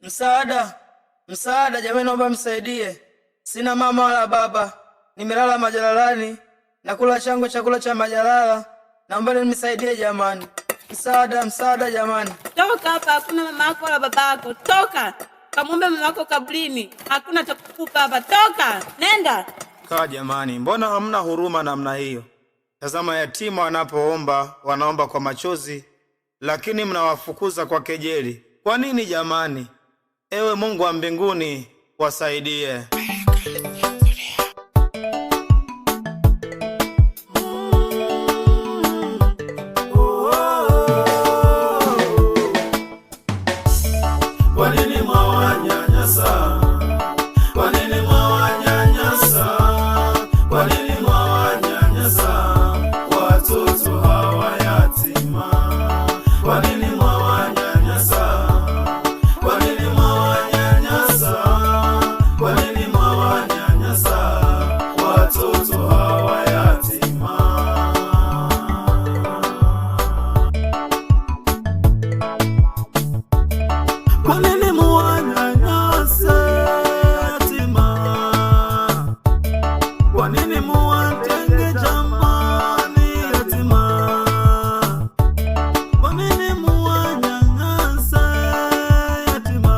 Msaada jamani, naomba msaidie. Sina mama wala baba, nimelala majalalani, nakula changu chakula cha majalala. Naomba nisaidie jamani. Msaada jamani. Toka hapa, hakuna mama yako wala baba yako. Toka. Kamwombe mama yako kabrini. Hakuna cha kukupa hapa. Toka. Nenda. Kaa jamani, mbona hamna huruma namna hiyo? Tazama yatima wanapoomba, wanaomba kwa machozi, lakini mnawafukuza kwa kejeli. Kwa nini jamani? Ewe Mungu wa mbinguni, wasaidie. Kwa nini mwawanyanyasa? Kwa nini mwawanyanyasa? Kwa nini mwawanyanyasa watoto hawa yatima? Kwa nini mwawanyanyasa? Kwa nini mwawanyanyasa? Kwa nini mwawanyanyasa watoto hawa yatima? Kwa nini muwanyanyasa yatima? Kwa nini muwatenge jamani yatima? Kwa nini muwanyanyasa yatima?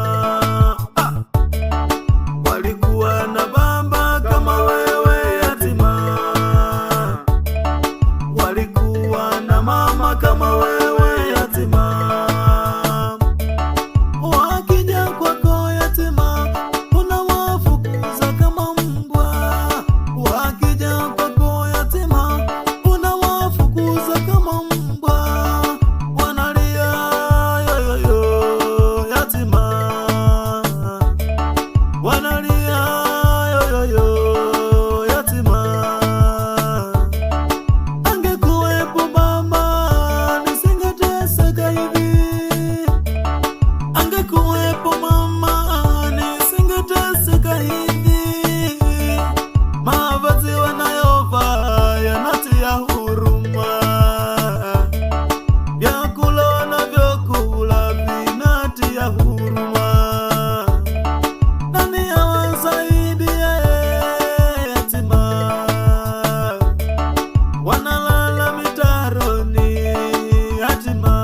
Walikuwa na baba kama wewe yatima, walikuwa na mama kama wewe yatima. Wakija kwako yatima, unawafukuza kama mbwa. Wakija kwako yatima, unawafukuza kama mbwa. Wanalia yoyoyo yatima, wanalia yoyoyo yatima. Angekuwepo baba nisingeteseka hivi, angekuwepo mama nisingeteseka hivi. Mavazi wanayovaa yanatia huruma, vyakula wanavyokula vinatia huruma. Nani awasaidie yatima? Wanalala mitaroni yatima,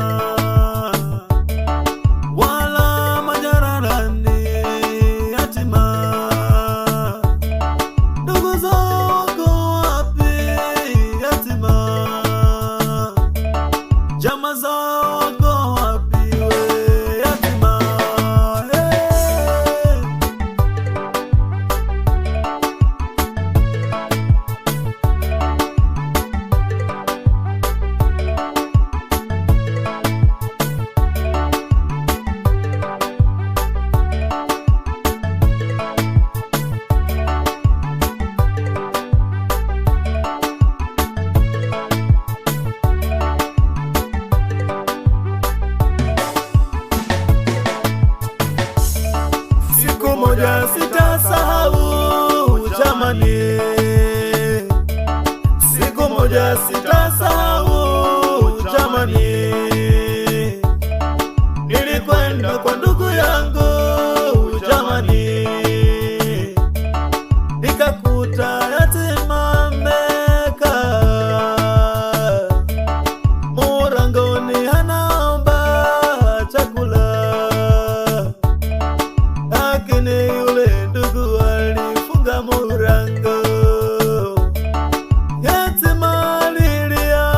wala majararani yatima. Ndugu zao wako wapi yatima? Jamaa zao wako wapi we yatima? Siku moja sitasahau jamani, siku moja sitasahau jamani. Nilikwenda kwa ndugu yangu jamani, nikakuta yatima amekaa murangoni anaomba chakula, lakini yule ndugu alifunga murango. Yatima alilia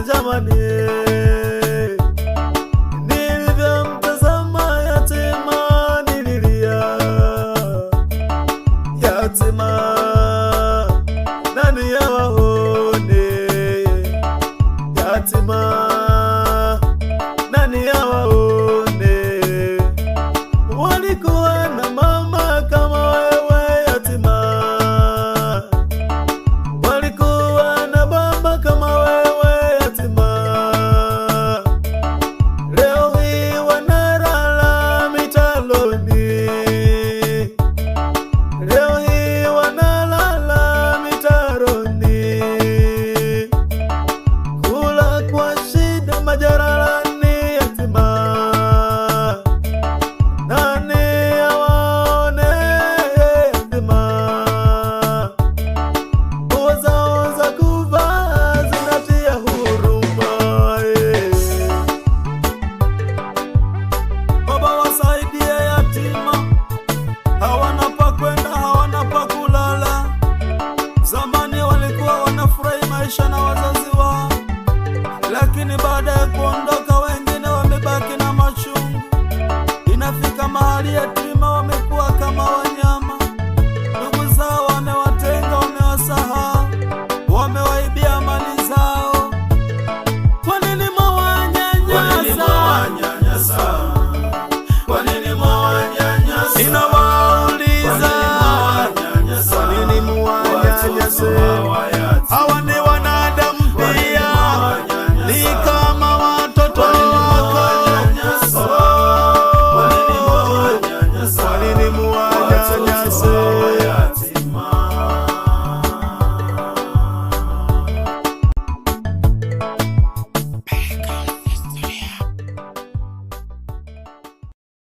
jamani, nilivyomtazama yatima wase, hawa ni